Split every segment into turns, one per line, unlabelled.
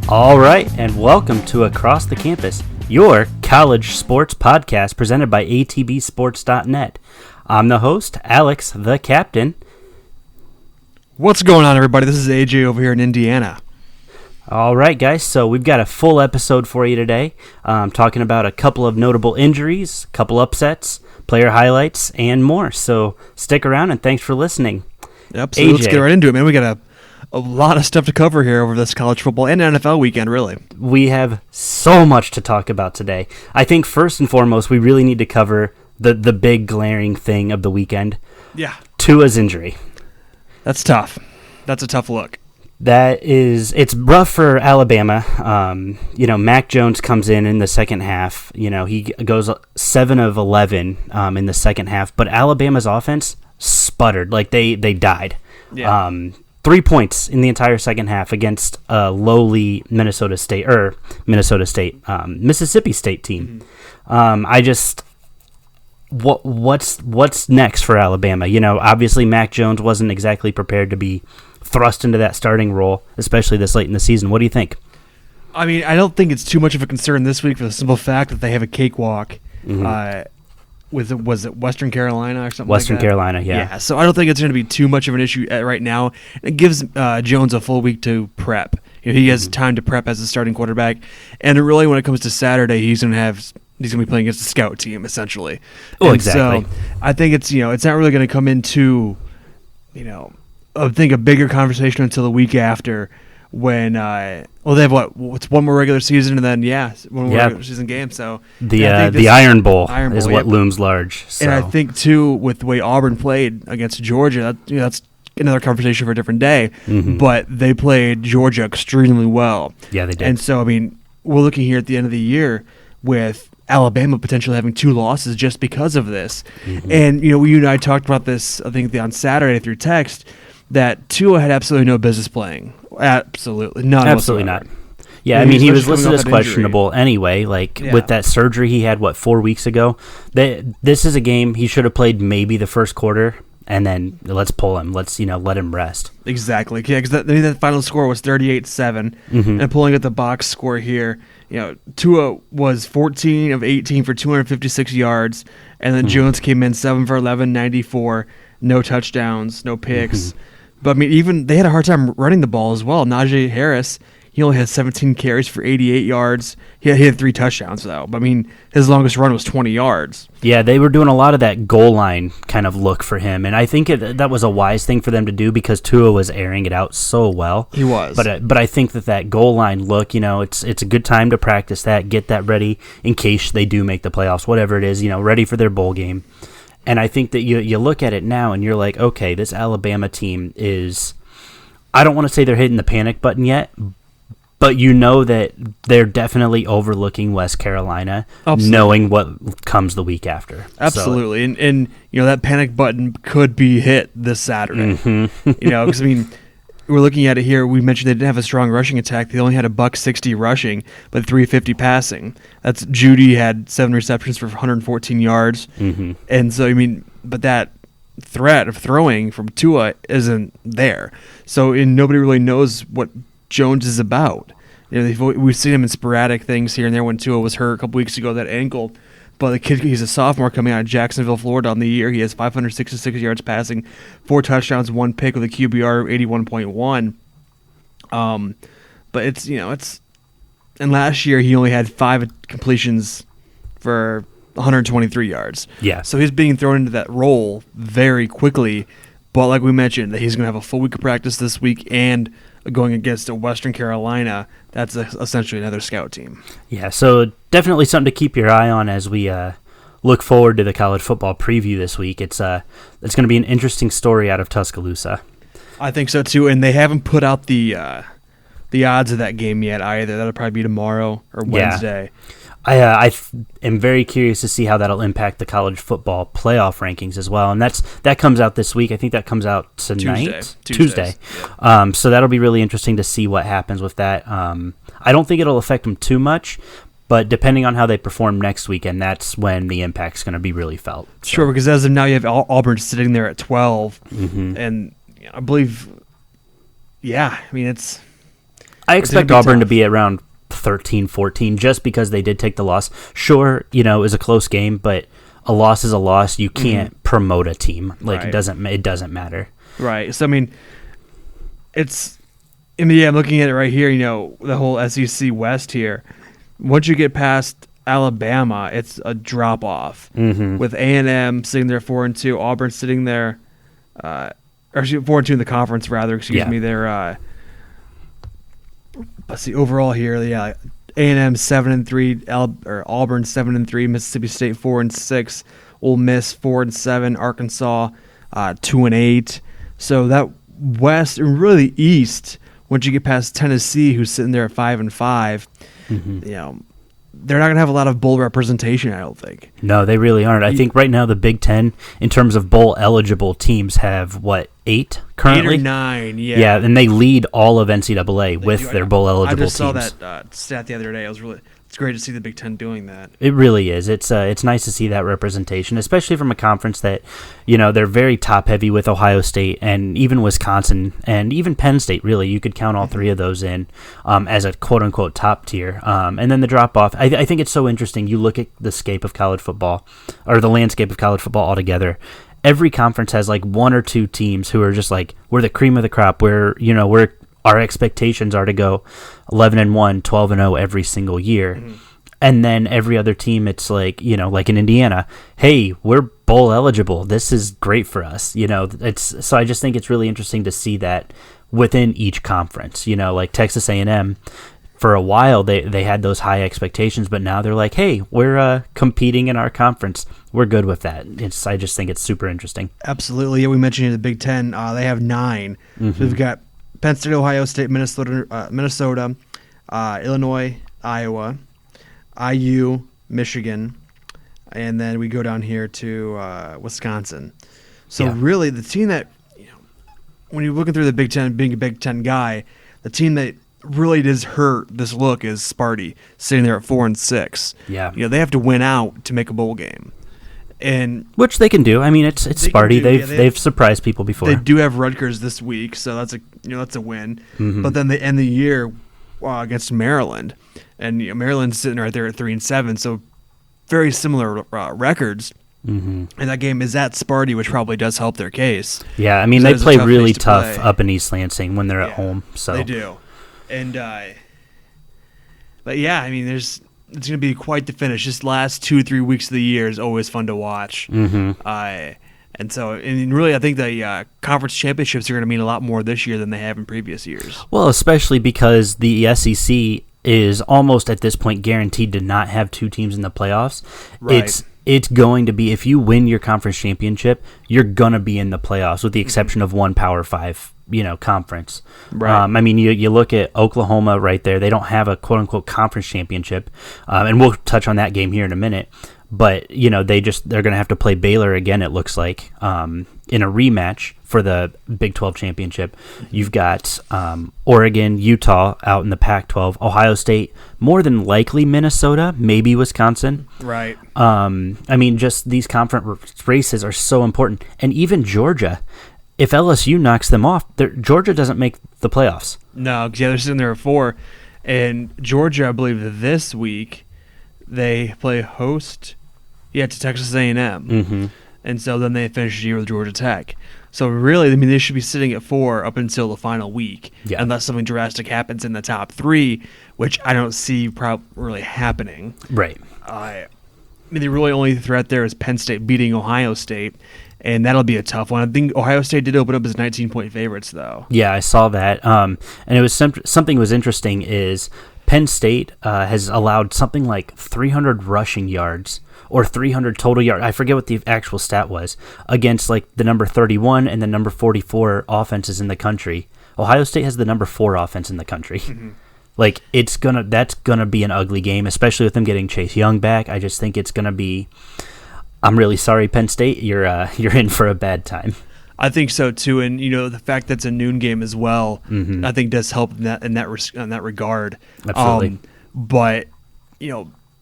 All right, and welcome to Across the Campus, your college sports podcast presented by atbsports.net. I'm the host, Alex, the captain.
What's going on, everybody? This is AJ over here in Indiana.
All right, guys, so we've got a full episode for you today, talking about a couple of notable injuries, a couple upsets, player highlights, and more. So stick around, and thanks for listening.
Yep, so let's get right into it, man. We got a lot of stuff to cover here over this college football and NFL weekend, really.
We have so much to talk about today. I think first and foremost, we really need to cover the big glaring thing of the weekend.
Yeah.
Tua's injury.
That's tough. That's a tough look.
It's rough for Alabama. Mac Jones comes in the second half. He goes 7 of 11 in the second half, but Alabama's offense sputtered. Like they died.
Yeah.
3 points in the entire second half against a lowly Mississippi State team. What's next for Alabama? Obviously Mac Jones wasn't exactly prepared to be thrust into that starting role, especially this late in the season. What do you think?
I mean, I don't think it's too much of a concern this week for the simple fact that they have a cakewalk was it Western Carolina or something
Western
like that?
Carolina, yeah.
Yeah, so I don't think it's going to be too much of an issue right now. It gives Jones a full week to prep. He has time to prep as a starting quarterback, and really when it comes to Saturday, he's going to be playing against the scout team, essentially.
Oh, exactly.
So I think it's not really going to come into, I think a bigger conversation until the week after when they have what's one more regular season and then one more regular season game. So
the Iron Bowl is what looms large. So.
And I think too, with the way Auburn played against Georgia, that's another conversation for a different day. Mm-hmm. But they played Georgia extremely well. Yeah, they did. And so we're looking here at the end of the year with Alabama potentially having 2 losses just because of this. Mm-hmm. And you and I talked about this, I think, on Saturday through text, that Tua had absolutely no business playing. Absolutely none. Absolutely
not. Yeah, I mean, he was listed as questionable anyway. With that surgery he had 4 weeks ago. This is a game he should have played maybe the first quarter, and then let's pull him. Let's let him rest.
Exactly. Yeah, because that final score was 38-7, and pulling at the box score here, Tua was 14 of 18 for 256 yards, and then Jones came in 7 for 11, 94, no touchdowns, no picks. But, I mean, even they had a hard time running the ball as well. Najee Harris, he only had 17 carries for 88 yards. He had 3 touchdowns, though. But, I mean, his longest run was 20 yards.
Yeah, they were doing a lot of that goal line kind of look for him. And I think that was a wise thing for them to do because Tua was airing it out so well.
He was.
But I think that goal line look, it's a good time to practice that, get that ready in case they do make the playoffs, whatever it is, ready for their bowl game. And I think that you look at it now and you're like, okay, this Alabama team is, I don't want to say they're hitting the panic button yet, but that they're definitely overlooking West Carolina, knowing what comes the week after.
Absolutely. So, and that panic button could be hit this Saturday. Because, I mean, we're looking at it here. We mentioned they didn't have a strong rushing attack. They only had $160 rushing, but 350 passing. That's Judy had 7 receptions for 114 yards. And so, I mean, but that threat of throwing from Tua isn't there. So, nobody really knows what Jones is about. We've seen him in sporadic things here and there when Tua was hurt a couple weeks ago, that ankle. But the kid, he's a sophomore coming out of Jacksonville, Florida on the year. He has 566 yards passing, 4 touchdowns, 1 pick with a QBR of 81.1. But it's and last year he only had 5 completions for 123 yards.
Yeah.
So he's being thrown into that role very quickly. But like we mentioned, that he's going to have a full week of practice this week and going against a Western Carolina, that's essentially another scout team.
Yeah, so definitely something to keep your eye on as we look forward to the college football preview this week. It's going to be an interesting story out of Tuscaloosa.
I think so too, and they haven't put out the odds of that game yet either. That'll probably be tomorrow or Wednesday.
I am very curious to see how that'll impact the college football playoff rankings as well, and that comes out this week. I think that comes out tonight, Tuesday. Yeah. So that'll be really interesting to see what happens with that. I don't think it'll affect them too much, but depending on how they perform next weekend, that's when the impact's going to be really felt. So.
Sure, because as of now, you have Auburn sitting there at 12, and I believe, I mean it's.
I expect Auburn to be around 13, 14, just because they did take the loss. Sure, it was a close game, but a loss is a loss. You can't promote a team. Like,
Right.
it doesn't matter.
Right. So, I mean, I'm looking at it right here, the whole SEC West here. Once you get past Alabama, it's a drop-off.
Mm-hmm.
With A&M sitting there 4-2, Auburn sitting there, or 4-2 in the conference, rather, excuse me. They're, let's see, overall here, A&M 7-3, Auburn 7-3, Mississippi State 4-6, Ole Miss 4-7, Arkansas 2-8. So that West and really East, once you get past Tennessee, who's sitting there at 5-5, they're not going to have a lot of bowl representation, I don't think.
No, they really aren't. I think right now the Big Ten, in terms of bowl-eligible teams, have, 8 currently?
8 or 9, yeah.
Yeah, and they lead all of NCAA with their bowl-eligible teams.
I just saw that stat the other day. It's great to see the Big Ten doing that.
It really is. It's nice to see that representation, especially from a conference that, they're very top-heavy with Ohio State and even Wisconsin and even Penn State, really. You could count all three of those in as a quote-unquote top tier. And then the drop-off. I think it's so interesting. You look at the scape of college football, or the landscape of college football altogether. Every conference has one or two teams who are just we're the cream of the crop. Our expectations are to go 11-1, 12-0 every single year. Mm-hmm. And then every other team, it's like in Indiana, hey, we're bowl eligible. This is great for us. So I just think it's really interesting to see that within each conference. Like Texas A&M, for a while they had those high expectations, but now they're like, hey, we're competing in our conference. We're good with that. I just think it's super interesting.
Absolutely. Yeah, we mentioned in the Big Ten, they have 9. Mm-hmm. So we've got Penn State, Ohio State, Minnesota, Illinois, Iowa, IU, Michigan, and then we go down here to Wisconsin. So really, the team that, when you're looking through the Big Ten, being a Big Ten guy, the team that really does hurt this look is Sparty, sitting there at 4-6.
Yeah,
they have to win out to make a bowl game. And
which they can do. I mean, it's Sparty. They've surprised people before.
They do have Rutgers this week, so that's a win. Mm-hmm. But then they end the year against Maryland, and Maryland's sitting right there at 3-7. So very similar records. Mm-hmm. And that game is at Sparty, which probably does help their case.
Yeah, I mean they play really tough up in East Lansing when they're at home. So
they do, and but yeah, I mean it's going to be quite the finish. This last 2-3 weeks of the year is always fun to watch. Mm-hmm. And really, I think the conference championships are going to mean a lot more this year than they have in previous years.
Well, especially because the SEC is almost at this point guaranteed to not have 2 teams in the playoffs. Right. It's going to be, if you win your conference championship, you're going to be in the playoffs, with the exception of one Power 5 conference. Right. I mean, you look at Oklahoma right there. They don't have a quote-unquote conference championship, and we'll touch on that game here in a minute. But, they're going to have to play Baylor again, it looks like, in a rematch for the Big 12 championship. You've got Oregon, Utah out in the Pac-12, Ohio State, more than likely Minnesota, maybe Wisconsin.
Right.
I mean, just these conference races are so important. And even Georgia, if LSU knocks them off, Georgia doesn't make the playoffs.
No, because they're sitting there at 4. And Georgia, I believe, this week they play host to Texas A&M. Mm-hmm. And so then they finish the year with Georgia Tech. So really, I mean, they should be sitting at 4 up until the final week, unless something drastic happens in the top 3, which I don't see really happening.
Right.
I mean, the really only threat there is Penn State beating Ohio State, and that'll be a tough one. I think Ohio State did open up as 19-point favorites, though.
Yeah, I saw that. And it was something was interesting is Penn State has allowed something like 300 rushing yards or 300 total yards. I forget what the actual stat was, against the number 31 and the number 44 offenses in the country. Ohio State has the number 4 offense in the country. Mm-hmm. That's gonna be an ugly game, especially with them getting Chase Young back. I just think it's gonna be. I'm really sorry, Penn State. You're in for a bad time.
I think so too, and the fact that it's a noon game as well, mm-hmm. I think does help in that regard.
Absolutely.
But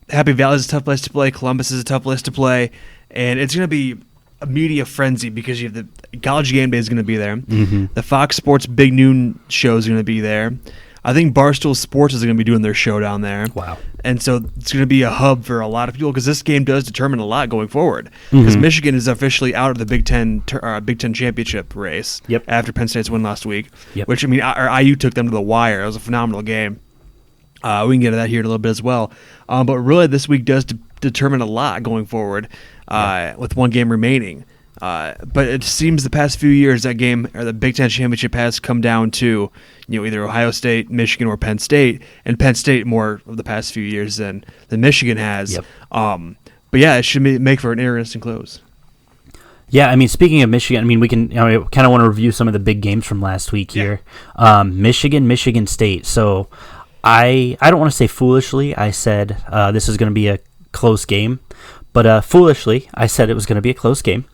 Happy Valley is a tough place to play. Columbus is a tough place to play, and it's going to be a media frenzy because you have the College Game Day is going to be there. Mm-hmm. The Fox Sports Big Noon show is going to be there. I think Barstool Sports is going to be doing their show down there.
Wow.
And so it's going to be a hub for a lot of people because this game does determine a lot going forward. Because Michigan is officially out of the Big Ten championship race after Penn State's win last week. Which, I mean, IU took them to the wire. It was a phenomenal game. We can get to that here in a little bit as well. But really, this week does determine a lot going forward with one game remaining. But it seems the past few years that game or the Big Ten championship has come down to either Ohio State, Michigan, or Penn State, and Penn State more of the past few years than Michigan has. But yeah, it should make for an interesting close.
Yeah, I mean, speaking of Michigan, I mean, we can kind of want to review some of the big games from last week here. Michigan State. So I don't want to say foolishly. I said this is going to be a close game. But foolishly, I said it was going to be a close game.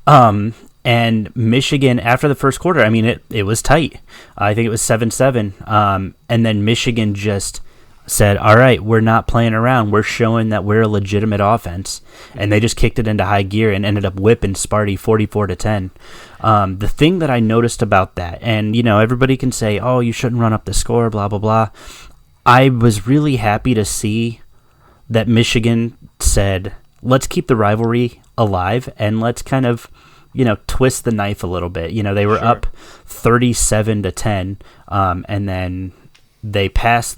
And Michigan, after the first quarter, I mean, it was tight. I think it was 7-7. And then Michigan just said, all right, we're not playing around. We're showing that we're a legitimate offense. And they just kicked it into high gear and ended up whipping Sparty 44-10. The thing that I noticed about that, and, everybody can say, oh, you shouldn't run up the score, blah, blah, blah. I was really happy to see that Michigan said, let's keep the rivalry alive and let's kind of, twist the knife a little bit. They were up 37-10, and then they passed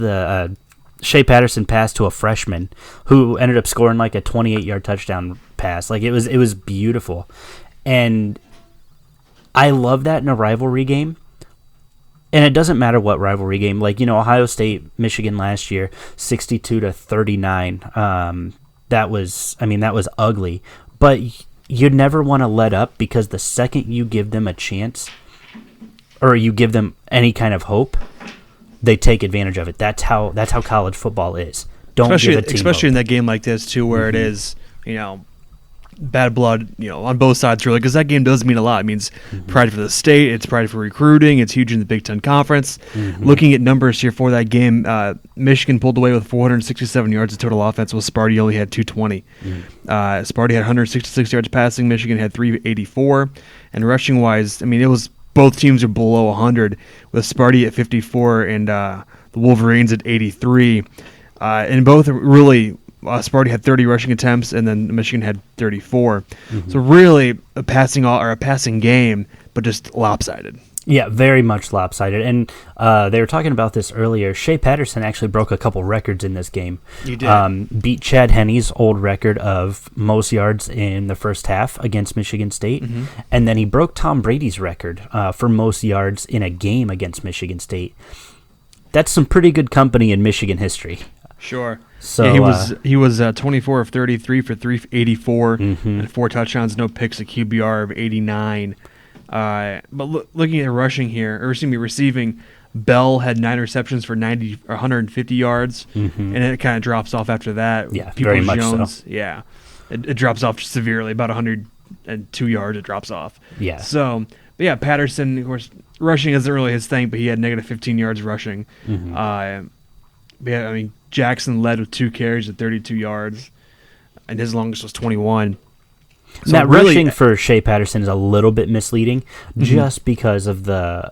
Shea Patterson passed to a freshman who ended up scoring like a 28-yard touchdown pass. Like it was beautiful, and I love that in a rivalry game. And it doesn't matter what rivalry game. Like Ohio State, Michigan last year, 62-39. That was ugly, but you'd never want to let up because the second you give them a chance or you give them any kind of hope, they take advantage of it. That's how college football is. Don't give a team
especially
hope.
In that game like this too, where it is, bad blood, on both sides really, because that game does mean a lot. It means pride for the state, it's pride for recruiting, it's huge in the Big Ten Conference. Looking at numbers here for that game, Michigan pulled away with 467 yards of total offense, while Sparty only had 220. Sparty had 166 yards passing, Michigan had 384, and rushing wise, I mean, it was both teams are below 100, with Sparty at 54 and the Wolverines at 83, and both really. Sparty had 30 rushing attempts, and then Michigan had 34. So really a passing game, but just lopsided.
Yeah, very much lopsided. And they were talking about this earlier. Shea Patterson actually broke a couple records in this game.
He did.
Beat Chad Henne's old record of most yards in the first half against Michigan State. And then he broke Tom Brady's record for most yards in a game against Michigan State. That's some pretty good company in Michigan history.
Sure.
So
he was 24 of 33 for 384 and 4 touchdowns, no picks, a QBR of 89. But looking at rushing here, or receiving, Bell had 9 receptions for 150 yards, and it kind of drops off after that.
Yeah, very much
Jones,
so.
Yeah, it drops off severely, about 102 yards. It drops off.
Yeah.
So, but yeah, Patterson, of course, rushing isn't really his thing, but he had negative 15 yards rushing. But yeah, I mean, Jackson led with 2 carries at 32 yards, and his longest was 21. So
that rushing for Shea Patterson is a little bit misleading, just because of the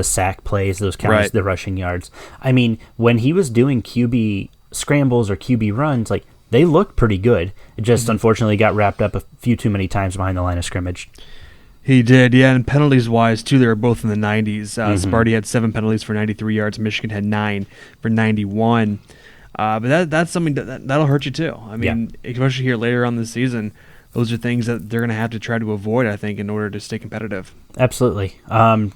sack plays, those counts, the rushing yards. I mean, when he was doing QB scrambles or QB runs, like they looked pretty good. It just unfortunately got wrapped up a few too many times behind the line of scrimmage.
He did, yeah, and penalties-wise, too, they were both in the 90s. Sparty had 7 penalties for 93 yards. Michigan had 9 for 91. But that's something that'll hurt you, too. I mean, especially here later on this season, those are things that they're going to have to try to avoid, I think, in order to stay competitive.
Absolutely.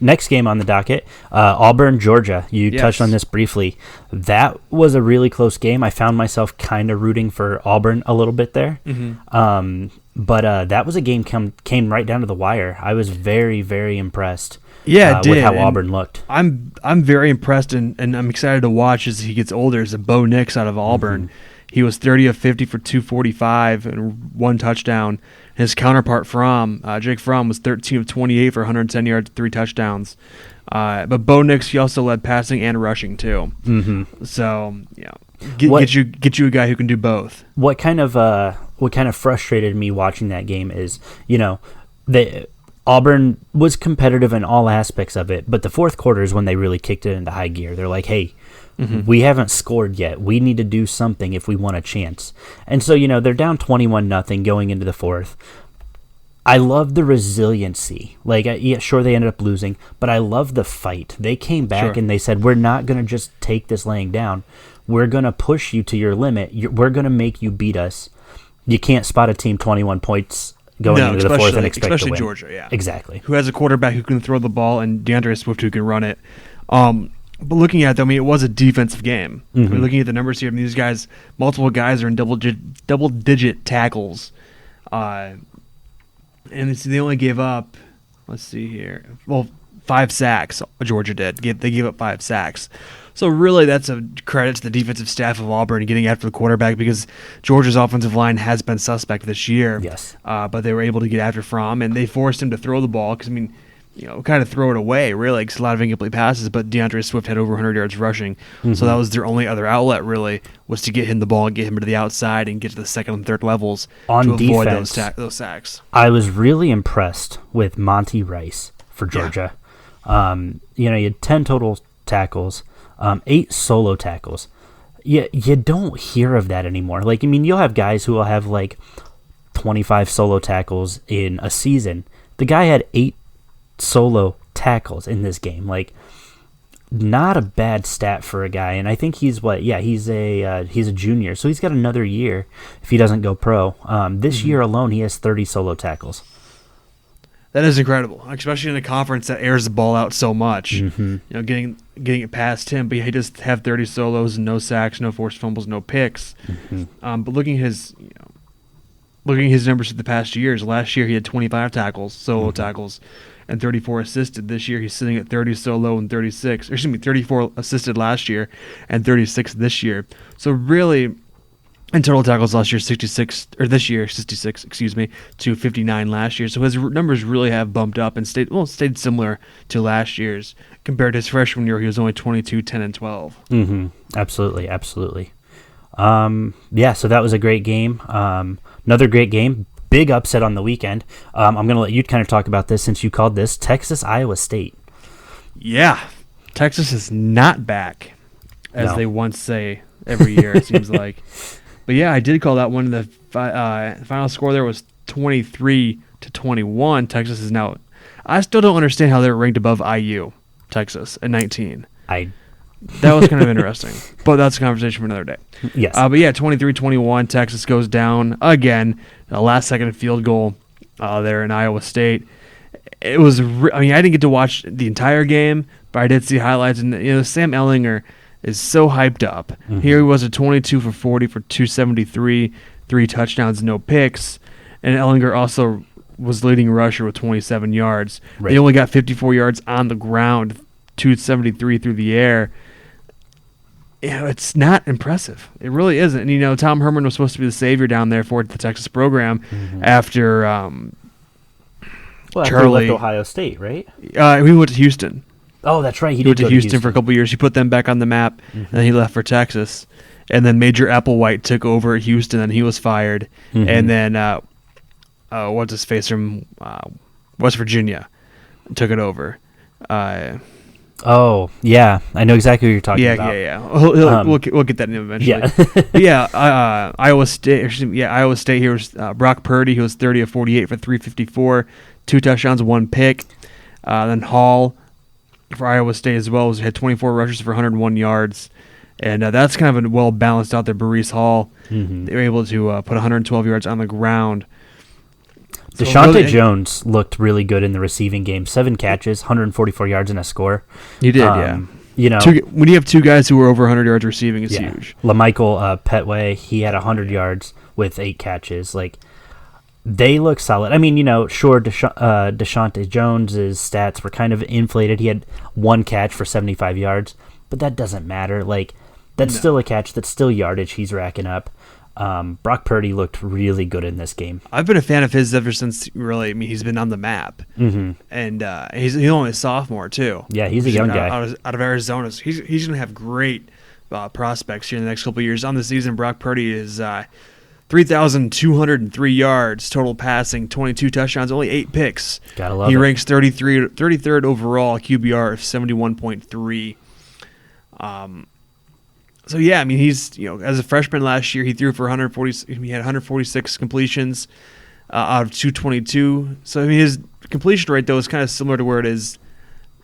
Next game on the docket, Auburn, Georgia. You touched on this briefly. That was a really close game. I found myself kind of rooting for Auburn a little bit there. But that was a game came right down to the wire. I was very, very impressed with how Auburn looked.
I'm very impressed, and I'm excited to watch as he gets older. Is Bo Nix out of Auburn. He was 30 of 50 for 245 and 1 touchdown. His counterpart Jake Fromm was 13 of 28 for 110 yards, 3 touchdowns. But Bo Nix, he also led passing and rushing too. So get you a guy who can do both.
What kind of frustrated me watching that game is, Auburn was competitive in all aspects of it, but the fourth quarter is when they really kicked it into high gear. They're like, hey, we haven't scored yet. We need to do something if we want a chance. And so, they're down 21-0 going into the fourth. I love the resiliency. Like, yeah, sure, they ended up losing, but I love the fight. They came back and they said, we're not going to just take this laying down. We're going to push you to your limit. We're going to make you beat us. You can't spot a team 21 points going into the fourth and expect to win.
Especially Georgia, yeah.
Exactly.
Who has a quarterback who can throw the ball and DeAndre Swift who can run it. But looking at it, it was a defensive game. Looking at the numbers here, these guys, multiple guys are in double-digit tackles. And they only gave up, let's see here, 5 sacks, Georgia did. They gave up 5 sacks. So really that's a credit to the defensive staff of Auburn getting after the quarterback because Georgia's offensive line has been suspect this year.
Yes.
But they were able to get after Fromm, and they forced him to throw the ball because, kind of throw it away, really, because a lot of incomplete passes, but DeAndre Swift had over 100 yards rushing. So that was their only other outlet, really, was to get him the ball and get him to the outside and get to the second and third levels
on
to avoid
defense,
those sacks.
I was really impressed with Monty Rice for Georgia. Yeah. He had 10 total tackles, 8 solo tackles. You don't hear of that anymore. Like, you'll have guys who will have, 25 solo tackles in a season. The guy had 8 solo tackles in this game. Not a bad stat for a guy, and I think he's a junior, so he's got another year if he doesn't go pro. This year alone, he has 30 solo tackles.
That is incredible, especially in a conference that airs the ball out so much. Getting it past him, but he just have 30 solos, no sacks, no forced fumbles, no picks. But looking at his numbers for the past years, last year he had 25 tackles, solo tackles, and 34 assisted. This year he's sitting at 30 solo and 34 assisted last year and 36 this year. So really, in total tackles last year, 66 to 59 last year. So his numbers really have bumped up and stayed similar to last year's compared to his freshman year. He was only 22, 10, and 12.
Absolutely. So that was a great game. Another great game. Big upset on the weekend. I'm going to let you kind of talk about this since you called this Texas, Iowa State.
Yeah. Texas is not back, as they once say every year, it seems like. But yeah, I did call that one. The final score there was 23-21. Texas is now. I still don't understand how they're ranked above IU, Texas, at 19. That was kind of interesting, but that's a conversation for another day.
Yes.
But yeah, 23-21. Texas goes down again. A last-second field goal there in Iowa State. It was. I didn't get to watch the entire game, but I did see highlights. And Sam Ehlinger is so hyped up. Here he was at 22 for 40 for 273, 3 touchdowns, no picks. And Ehlinger also was leading rusher with 27 yards. Right. They only got 54 yards on the ground, 273 through the air. It's not impressive. It really isn't. And, Tom Herman was supposed to be the savior down there for the Texas program after
Charlie left Ohio State, right?
He went to Houston.
Oh, that's right.
He went to Houston for a couple of years. He put them back on the map, and then he left for Texas. And then Major Applewhite took over at Houston, and he was fired. And then what's his face from West Virginia took it over.
Oh, yeah. I know exactly what you're talking about.
Yeah. We'll get that in eventually. Yeah. Iowa State. Iowa State here was Brock Purdy. He was 30 of 48 for 354, 2 touchdowns, 1 pick. Then Hall for Iowa State as well had 24 rushes for 101 yards. And that's kind of a well balanced out there. Bareece Hall. They were able to put 112 yards on the ground.
Deshaunte Jones looked really good in the receiving game. 7 catches, 144 yards, and a score.
He did, yeah. When you have 2 guys who were over 100 yards receiving, it's huge.
LaMichael Petway, he had 100 yards with 8 catches. They look solid. Sure, Deshaunte Jones' stats were kind of inflated. He had 1 catch for 75 yards, but that doesn't matter. That's still a catch. That's still yardage he's racking up. Brock Purdy looked really good in this game. I've
been a fan of his ever since, really, he's been on the map. And he's only a sophomore, too.
Yeah, he's a young guy.
Out of Arizona. He's going to have great prospects here in the next couple of years. On the season, Brock Purdy is 3,203 yards total passing, 22 touchdowns, only 8 picks.
Gotta love
he
it.
ranks 33rd overall, QBR of 71.3. So yeah, I mean, he's as a freshman last year, he threw for 140. He had 146 completions out of 222. So I mean, his completion rate though is kind of similar to where it is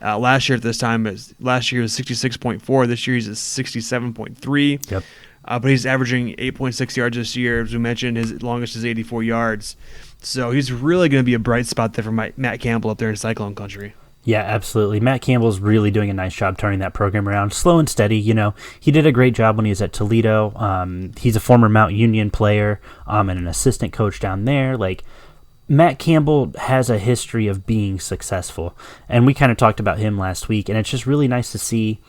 last year at this time. Last year was 66.4. This year he's at 67.3.
Yep.
But he's averaging 8.6 yards this year. As we mentioned, his longest is 84 yards. So he's really going to be a bright spot there for Matt Campbell up there in Cyclone Country.
Yeah, absolutely. Matt Campbell's really doing a nice job turning that program around. Slow and steady, He did a great job when he was at Toledo. He's a former Mount Union player and an assistant coach down there. Like, Matt Campbell has a history of being successful. And we kind of talked about him last week, and it's just really nice to see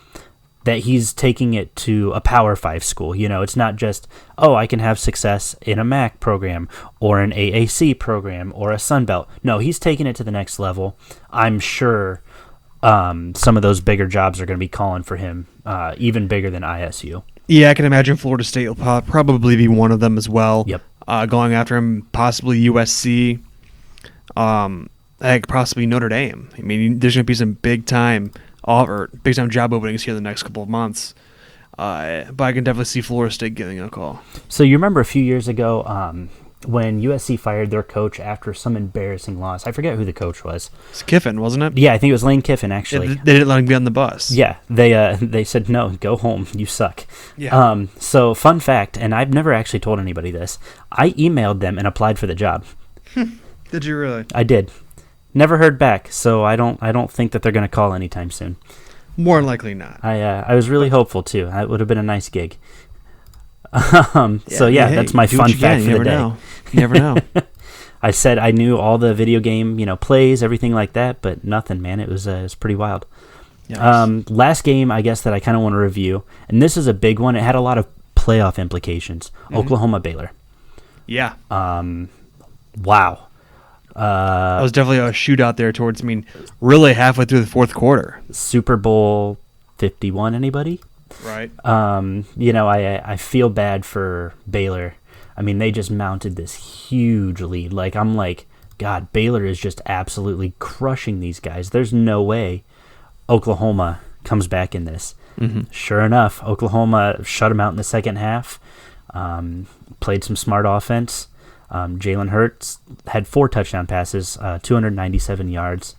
that he's taking it to a Power 5 school. It's not just, I can have success in a MAC program or an AAC program or a Sun Belt. No, he's taking it to the next level. I'm sure some of those bigger jobs are going to be calling for him, even bigger than ISU.
Yeah, I can imagine Florida State will probably be one of them as well.
Yep.
Going after him, possibly USC, I think possibly Notre Dame. I mean, there's going to be some big time job openings here in the next couple of months. But I can definitely see Florida State getting a call.
So you remember a few years ago when USC fired their coach after some embarrassing loss? I forget who the coach was.
It's Kiffin, wasn't it?
Yeah, I think it was Lane Kiffin, actually.
Yeah, they didn't let him get on the bus.
Yeah, they said, no, go home, you suck.
Yeah.
So fun fact, and I've never actually told anybody this, I emailed them and applied for the job.
Did you really?
I did. Never heard back, so I don't think that they're going to call anytime soon.
More than likely not.
I was really hopeful too. It would have been a nice gig. That's my fun fact for the day.
You never know.
I said I knew all the video game, plays, everything like that, but nothing, man. It was pretty wild. Yes. Last game, I guess, that I kind of want to review, and this is a big one. It had a lot of playoff implications. Mm-hmm. Oklahoma Baylor.
Yeah.
Wow.
It was definitely a shootout there towards, really halfway through the fourth quarter.
Super Bowl 51, anybody?
Right.
I feel bad for Baylor. I mean, they just mounted this huge lead. I'm like, God, Baylor is just absolutely crushing these guys. There's no way Oklahoma comes back in this. Mm-hmm. Sure enough, Oklahoma shut them out in the second half, played some smart offense. Jalen Hurts had 4 touchdown passes, 297 yards.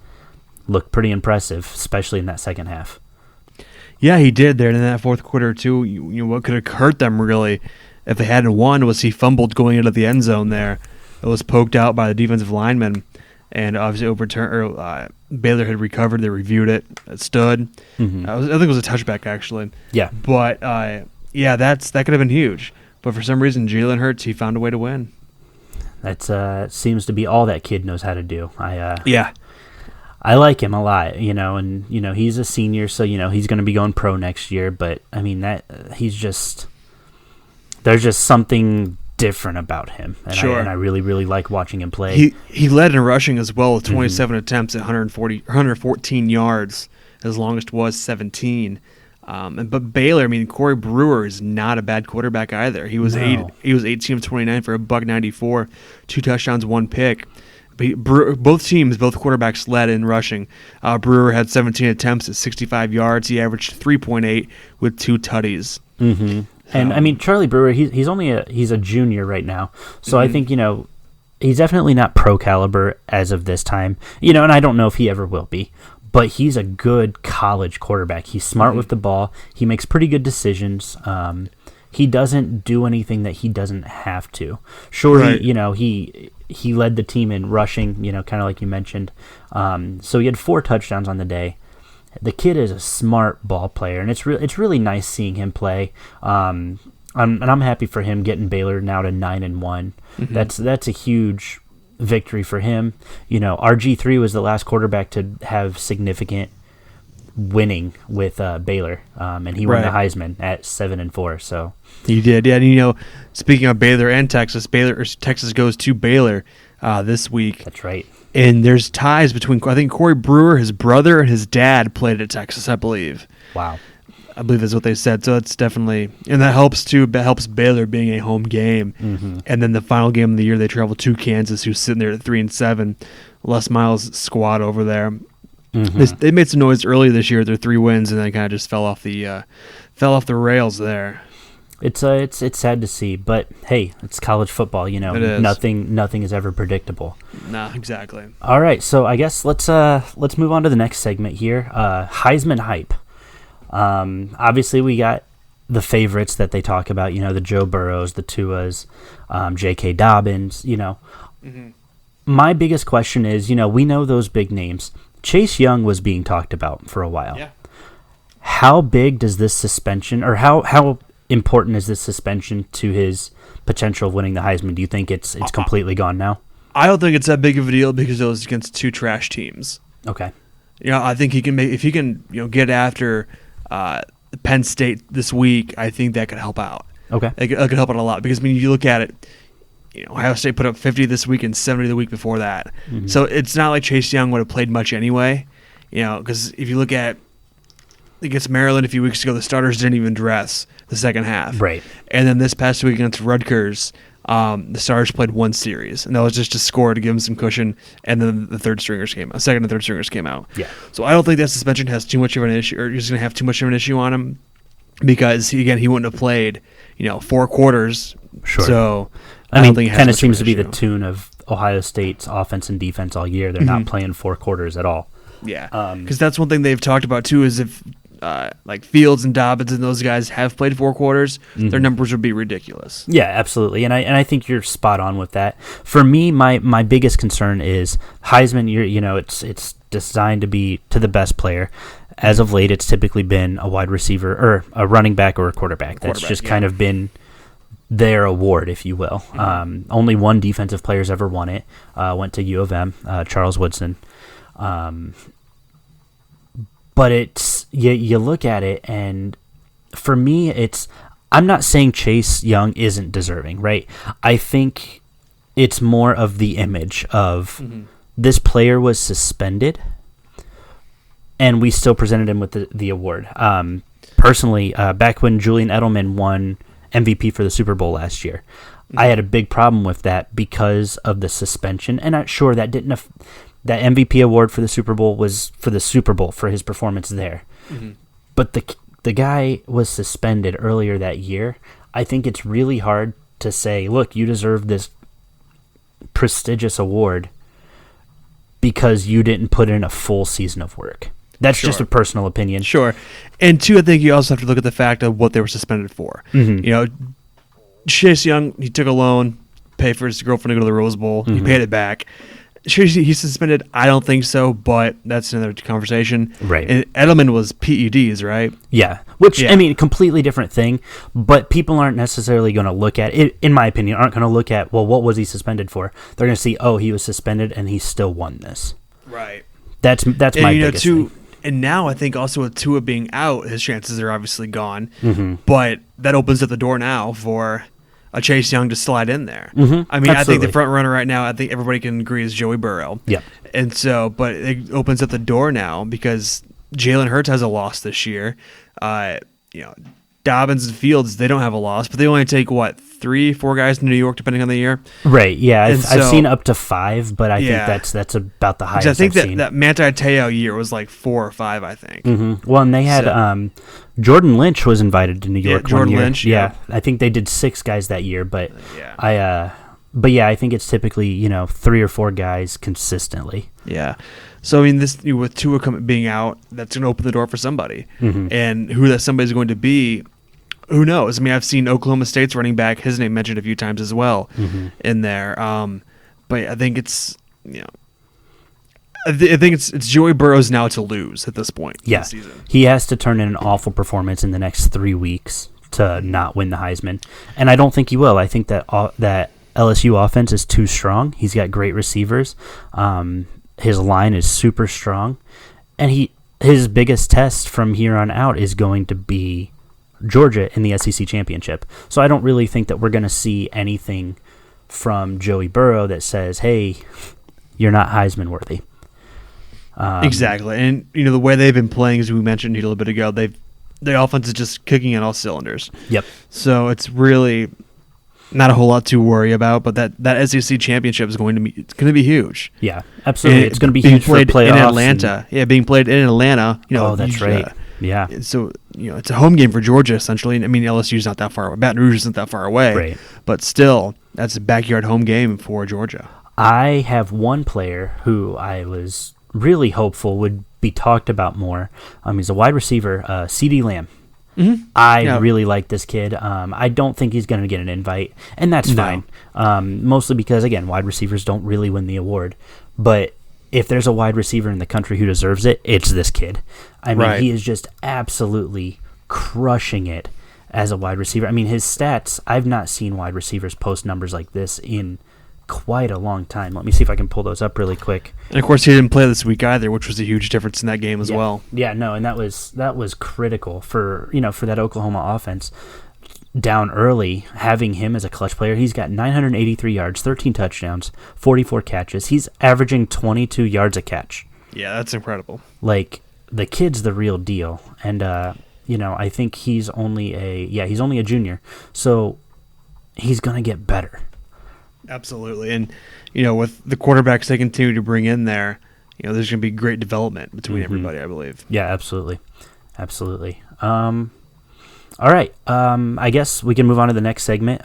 Looked pretty impressive, especially in that second half.
Yeah, he did there. And in that fourth quarter, too, what could have hurt them, really, if they hadn't won, was he fumbled going into the end zone there. It was poked out by the defensive lineman, and obviously Baylor had recovered. They reviewed it. It stood. Mm-hmm. I think it was a touchback, actually.
Yeah.
But, that could have been huge. But for some reason, Jalen Hurts, he found a way to win.
That seems to be all that kid knows how to do.
Yeah.
I like him a lot, and he's a senior, so he's going to be going pro next year. But I mean there's just something different about him, and
sure.
I really, really like watching him play.
He led in rushing as well with 27 attempts at 114 yards. His longest was 17. But Baylor, Corey Brewer is not a bad quarterback either. He was 18 of 29 for $194, 2 touchdowns, 1 pick. But both quarterbacks led in rushing. Brewer had 17 attempts at 65 yards. He averaged 3.8 with 2 tutties.
Mm-hmm. And Charlie Brewer, he's a junior right now, so mm-hmm. I think he's definitely not pro caliber as of this time. And I don't know if he ever will be. But he's a good college quarterback. He's smart with the ball. He makes pretty good decisions. He doesn't do anything that he doesn't have to. Sure, right. He led the team in rushing, kind of like you mentioned. So he had 4 touchdowns on the day. The kid is a smart ball player, and it's really nice seeing him play. And I'm happy for him getting Baylor now to 9-1. Mm-hmm. That's a huge victory for him. RG3 was the last quarterback to have significant winning with Baylor, and he won the Heisman at 7-4. So
he did, yeah. And speaking of Baylor and Texas, Texas goes to Baylor this week.
That's right.
And there's ties between, I think, Corey Brewer, his brother, and his dad played at Texas, I believe.
Wow.
I believe that's what they said. So that's definitely, and that helps too. It helps Baylor being a home game, and then the final game of the year they travel to Kansas, who's sitting there at 3-7. Les Miles' squad over there. They made some noise earlier this year. Their 3 wins, and then kind of just fell off the rails there.
It's sad to see, but hey, it's college football. You know,
It is.
Nothing is ever predictable.
Nah, exactly.
All right, so I guess let's move on to the next segment here. Heisman hype. Obviously, we got the favorites that they talk about. You know, the Joe Burrows, the Tuas, J.K. Dobbins. You know, my biggest question is, you know, we know those big names. Chase Young was being talked about for a while.
Yeah.
How big does this suspension, or how important is this suspension to his potential of winning the Heisman? Do you think it's completely gone now?
I don't think it's that big of a deal because it was against 2 trash teams.
Okay.
You know, I think he can make, if he can, you know, get after Penn State this week. I think that could help out.
Okay.
It could help out a lot because I mean, you look at it. You know, Ohio State put up 50 this week and 70 the week before that. So it's not like Chase Young would have played much anyway. You know, because if you look at against Maryland a few weeks ago, the starters didn't even dress the second half.
Right.
And then this past week against Rutgers, the starters played 1 series, and that was just a score to give them some cushion. And then the second and third stringers came out.
Yeah.
So I don't think that suspension has too much of an issue, or he's going to have too much of an issue on him, because he wouldn't have played, you know, 4 quarters.
Sure.
So
I mean,
don't think it has
kind of
much of
seems
an
to be the
issue.
tune of Ohio State's offense and defense all year. They're not playing 4 quarters at all.
Yeah, because that's one thing they've talked about too. Is if like Fields and Dobbins and those guys have played 4 quarters, their numbers would be ridiculous.
Yeah, absolutely, and I think you're spot on with that. For me, my biggest concern is Heisman. You know, it's designed to be to the best player. As of late, it's typically been a wide receiver or a running back or a quarterback. That's just kind of been their award, if you will. Only one defensive player's ever won it. Went to U of M, Charles Woodson. But it's you look at it, and for me, I'm not saying Chase Young isn't deserving, right? I think it's more of the image of this player was suspended, and we still presented him with the award. Personally, back when Julian Edelman won MVP for the Super Bowl last year, I had a big problem with that because of the suspension, and I'm sure that didn't. That MVP award for the Super Bowl was for the Super Bowl for his performance there. But the guy was suspended earlier that year. I think it's really hard to say, look, you deserve this prestigious award because you didn't put in a full season of work. That's just a personal opinion.
Sure. And 2, I think you also have to look at the fact of what they were suspended for. You know, Chase Young, he took a loan, paid for his girlfriend to go to the Rose Bowl. He paid it back. He's suspended? I don't think so, but that's another conversation.
Right.
And Edelman was PEDs, right?
Yeah. Which, I mean, completely different thing, but people aren't necessarily going to look at it, in my opinion, aren't going to look at, well, what was he suspended for? They're going to see, oh, he was suspended and he still won this.
Right.
That's my biggest thing.
And now I think also with Tua being out, his chances are obviously gone. But that opens up the door now for a Chase Young to slide in there. I mean,
Absolutely.
I think the front runner right now, I think everybody can agree, is Joey Burrow.
Yeah.
And so, but it opens up the door now because Jalen Hurts has a loss this year. You know, Dobbins and Fields, they don't have a loss, but they only take, 3-4 guys in New York, depending on the year.
Right, yeah. I've
so-
seen up to 5, but I think that's about the highest
I think
I've seen.
that Manti Te'o year was like 4 or 5, I think.
Well, and they had Jordan Lynch was invited to New York one
Jordan
year.
Lynch,
yeah. I think they did 6 guys that year, but
Yeah.
I think it's typically 3 or 4 guys consistently.
Yeah. So, I mean, this with Tua being out, that's going to open the door for somebody. And who that somebody's going to be, who knows? I mean, I've seen Oklahoma State's running back, his name mentioned a few times as well in there. But I think it's, I think it's Joey Burrow's now to lose at this point.
Yeah.
This season.
He has to turn in an awful performance in the next 3 weeks to not win the Heisman. And I don't think he will. I think that that LSU offense is too strong. He's got great receivers. His line is super strong. And his biggest test from here on out is going to be Georgia in the SEC championship. So I don't really think that we're going to see anything from Joey Burrow that says, hey, you're not Heisman worthy.
Exactly. And, the way they've been playing, as we mentioned a little bit ago, they've the offense is just kicking on all cylinders.
Yep.
So it's really not a whole lot to worry about, but that SEC championship is going to be huge.
Yeah, absolutely. It's going to be
being
huge for
played
playoffs
in Atlanta. Being played in Atlanta.
Oh, that's
huge,
right. Yeah.
So it's a home game for Georgia essentially. I mean, LSU's not that far away. Baton Rouge isn't that far away.
Right.
But still, that's a backyard home game for Georgia.
I have one player who I was really hopeful would be talked about more. He's a wide receiver, CeeDee Lamb.
Mm-hmm.
I really like this kid. I don't think he's going to get an invite, and that's fine. Mostly because, again, wide receivers don't really win the award. But if there's a wide receiver in the country who deserves it, it's this kid. I mean, he is just absolutely crushing it as a wide receiver. I mean, his stats, I've not seen wide receivers post numbers like this in quite a long time. Let me see if I can pull those up really quick.
And of course, he didn't play this week either, which was a huge difference in that game as well.
Yeah, no, and that was critical for that Oklahoma offense. Down early, having him as a clutch player, he's got 983 yards, 13 touchdowns, 44 catches. He's averaging 22 yards a catch.
Yeah, that's incredible.
Like, the kid's the real deal, and I think he's only a junior, so he's gonna get better.
Absolutely. And, with the quarterbacks they continue to bring in there, there's going to be great development between everybody, I believe.
Yeah, absolutely. Absolutely. All right. I guess we can move on to the next segment.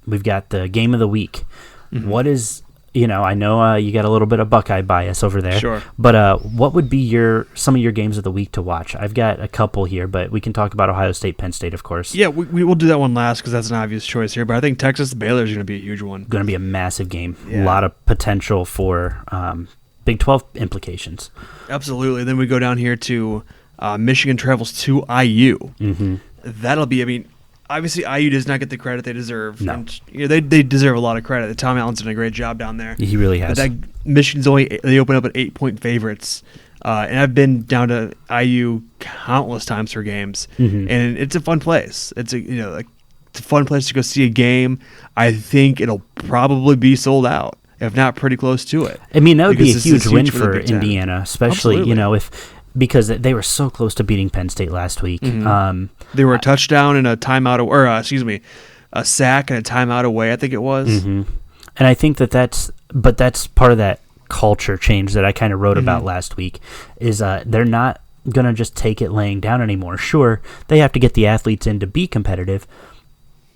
We've got the game of the week. Mm-hmm. What is, I know you got a little bit of Buckeye bias over there.
Sure.
But what would be some of your games of the week to watch? I've got a couple here, but we can talk about Ohio State, Penn State, of course.
Yeah, we will do that one last because that's an obvious choice here. But I think Texas-Baylor is going to be a huge one.
Going to be a massive game.
Yeah.
A lot of potential for Big 12 implications.
Absolutely. Then we go down here to Michigan travels to IU.
Mm-hmm.
That'll be, obviously IU does not get the credit they deserve.
No.
And, they deserve a lot of credit. Tom Allen's done a great job down there.
He really has.
But Michigan's they open up at 8-point favorites. And I've been down to IU countless times for games.
Mm-hmm.
And it's a fun place. It's it's a fun place to go see a game. I think it'll probably be sold out, if not pretty close to it.
I mean, that would be a huge win
for
for Indiana, especially,
Absolutely.
Because they were so close to beating Penn State last week.
Mm-hmm. They were a touchdown and a timeout, a sack and a timeout away, I think it was.
Mm-hmm. And I think that's part of that culture change that I kind of wrote about last week, is they're not going to just take it laying down anymore. Sure, they have to get the athletes in to be competitive,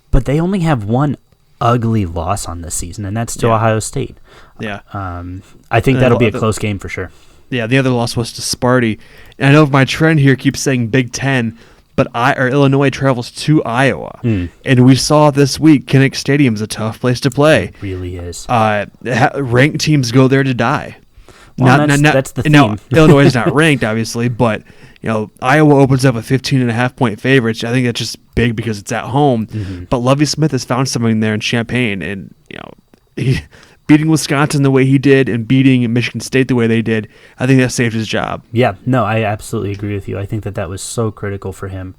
but they only have one ugly loss on this season, and that's to Ohio State.
Yeah.
I think that'll be a close game for sure.
Yeah, the other loss was to Sparty. And I know my trend here keeps saying Big Ten, but Illinois travels to Iowa. And we saw this week, Kinnick Stadium's a tough place to play.
It really is.
Ranked teams go there to die.
Well, that's the theme.
Now, Illinois is not ranked, obviously, but Iowa opens up a 15.5-point favorite. I think that's just big because it's at home. Mm-hmm. But Lovie Smith has found something there in Champaign, and beating Wisconsin the way he did and beating Michigan State the way they did, I think that saved his job.
Yeah, no, I absolutely agree with you. I think that was so critical for him.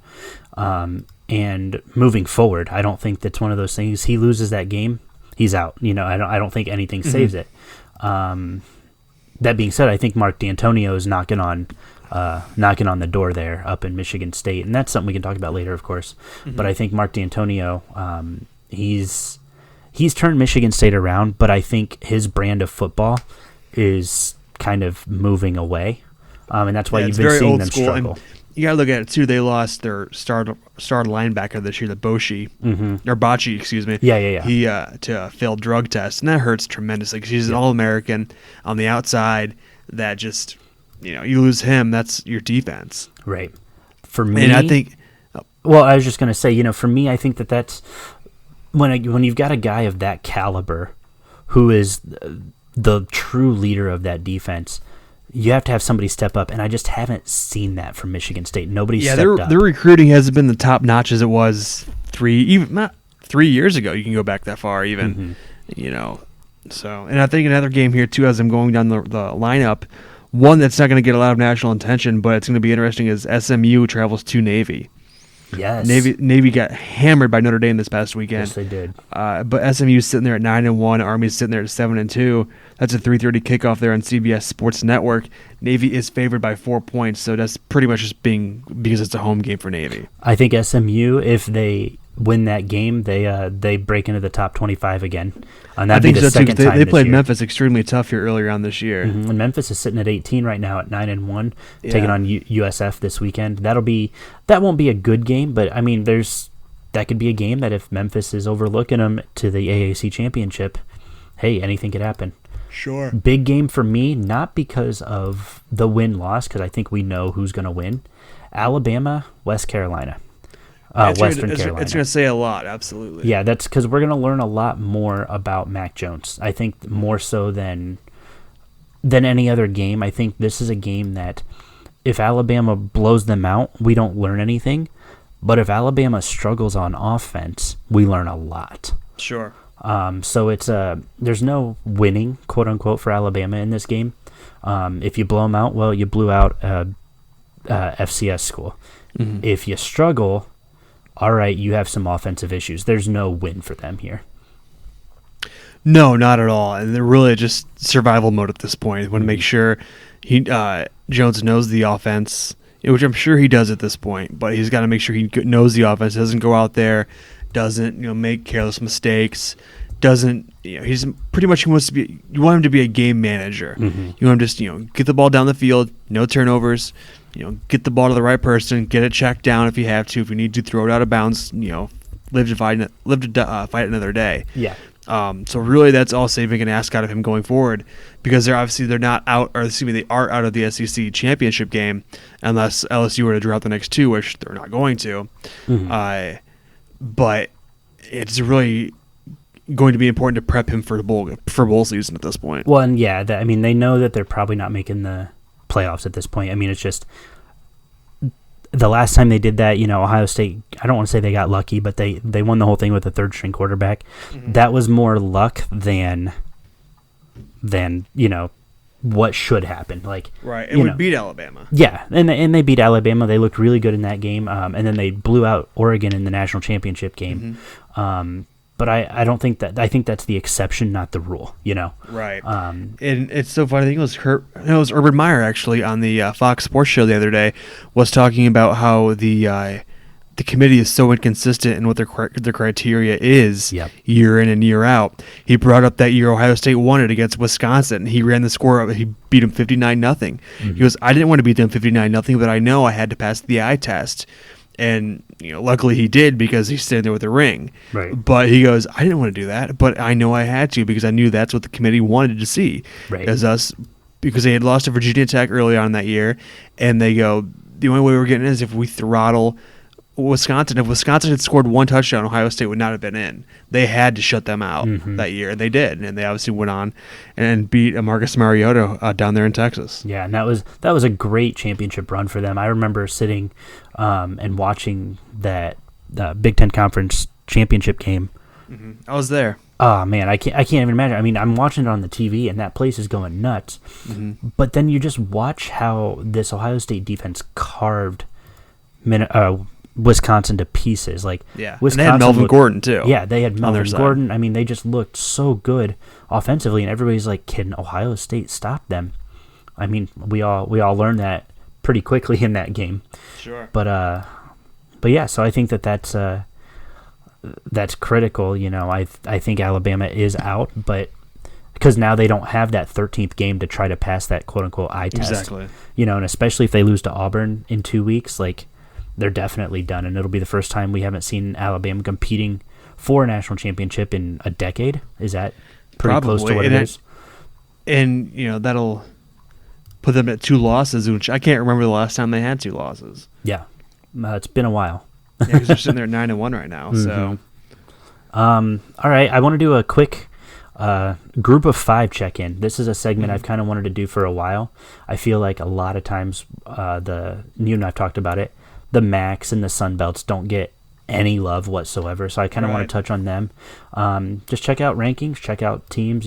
And moving forward, I don't think that's one of those things. He loses that game, he's out. I don't think anything saves it. That being said, I think Mark D'Antonio is knocking on the door there up in Michigan State, and that's something we can talk about later, of course. Mm-hmm. But I think Mark D'Antonio, he's turned Michigan State around, but I think his brand of football is kind of moving away, and that's why you've been seeing them struggle.
And you gotta look at it too. They lost their star linebacker this year, the Bochy, excuse me.
Yeah.
He to a failed drug test, and that hurts tremendously because he's an All-American on the outside. That just you lose him, that's your defense.
Right. For me,
and I think.
Well, I was just gonna say, for me, I think that's when you've got a guy of that caliber, who is the true leader of that defense. You have to have somebody step up, and I just haven't seen that from Michigan State. Nobody's stepped up.
Their recruiting hasn't been the top notch as it was 3 years ago. You can go back that far, even. So, and I think another game here too, as I'm going down the lineup, one that's not going to get a lot of national attention, but it's going to be interesting, is SMU travels to Navy.
Yes.
Navy got hammered by Notre Dame this past weekend.
Yes, they did.
But SMU's sitting there at 9-1. Army's sitting there at 7-2. That's a 3:30 kickoff there on CBS Sports Network. Navy is favored by 4 points, so that's pretty much just because it's a home game for Navy.
I think SMU, if they win that game, they break into the top 25 again. And that'd
I think
be the
so too.
second time
They
this
played
year.
Memphis extremely tough here earlier on this year.
Mm-hmm. And Memphis is sitting at 18 right now at 9-1, taking on USF this weekend. That won't be a good game, but I mean, that could be a game that if Memphis is overlooking them to the AAC championship, hey, anything could happen.
Sure.
Big game for me, not because of the win-loss, because I think we know who's going to win. Alabama, West Carolina. Western Carolina.
It's going to say a lot, absolutely.
Yeah, that's because we're going to learn a lot more about Mac Jones. I think more so than any other game. I think this is a game that if Alabama blows them out, we don't learn anything. But if Alabama struggles on offense, we learn a lot.
Sure.
So it's there's no winning, quote unquote, for Alabama in this game. If you blow them out, well, you blew out FCS school. Mm-hmm. If you struggle, all right, you have some offensive issues. There's no win for them here.
No, not at all. And they're really just survival mode at this point. They want to make sure Jones knows the offense, which I'm sure he does at this point. But he's got to make sure he knows the offense, doesn't go out there, doesn't make careless mistakes, doesn't he's pretty much you want him to be a game manager. Mm-hmm. You want him just get the ball down the field, no turnovers, get the ball to the right person, get it checked down if you have to, if you need to throw it out of bounds, live to fight another day.
Yeah.
So really that's all Saban can ask out of him going forward, because they are out of the SEC championship game unless LSU were to draw out the next two, which they're not going to. Mm-hmm. But it's really going to be important to prep him for bowl season at this point.
Well, and yeah, they know that they're probably not making the playoffs at this point. I mean, it's just the last time they did that, Ohio State, I don't want to say they got lucky, but they won the whole thing with a third-string quarterback. Mm-hmm. That was more luck than what should happen.
Right, and we beat Alabama.
Yeah, and they beat Alabama. They looked really good in that game, and then they blew out Oregon in the national championship game. Mm-hmm. But I don't think that. I think that's the exception, not the rule.
Right. And it's so funny. I think it was Urban Meyer actually on the Fox Sports show the other day was talking about how the committee is so inconsistent in what their criteria is year in and year out. He brought up that year Ohio State won it against Wisconsin. He ran the score up. He beat them 59-0. Mm-hmm. He goes, I didn't want to beat them 59-0, but I know I had to pass the eye test. And luckily he did, because he's sitting there with a ring.
Right.
But he goes, I didn't want to do that, but I know I had to, because I knew that's what the committee wanted to see.
Right.
Because they had lost to Virginia Tech early on that year, and they go, the only way we're getting is if we throttle Wisconsin. If Wisconsin had scored one touchdown, Ohio State would not have been in. They had to shut them out that year, and they did. And they obviously went on and beat Marcus Mariota down there in Texas.
Yeah, and that was a great championship run for them. I remember sitting and watching that Big Ten Conference championship game.
Mm-hmm. I was there.
Oh man, I can't even imagine. I mean, I'm watching it on the TV, and that place is going nuts. Mm-hmm. But then you just watch how this Ohio State defense carved Wisconsin to pieces.
Wisconsin,
and
they had Melvin Gordon too.
Yeah, they had Melvin Gordon. I mean, they just looked so good offensively, and everybody's like, "Can Ohio State stop them?" I mean, we all learned that pretty quickly in that game.
Sure.
But yeah, so I think that's critical. I think Alabama is out, but because now they don't have that 13th game to try to pass that quote unquote eye test.
Exactly.
And especially if they lose to Auburn in 2 weeks, they're definitely done, and it'll be the first time we haven't seen Alabama competing for a national championship in a decade. Is that pretty close to what it is?
And that'll put them at 2 losses, which I can't remember the last time they had 2 losses.
Yeah, it's been a while.
Yeah, because they're sitting there at 9-1 right now.
Mm-hmm.
So,
all right, I want to do a quick group of 5 check-in. This is a segment I've kind of wanted to do for a while. I feel like a lot of times you and I've talked about it. The MACs and the Sun Belts don't get any love whatsoever, so I kind of want to touch on them. Just check out rankings, check out teams,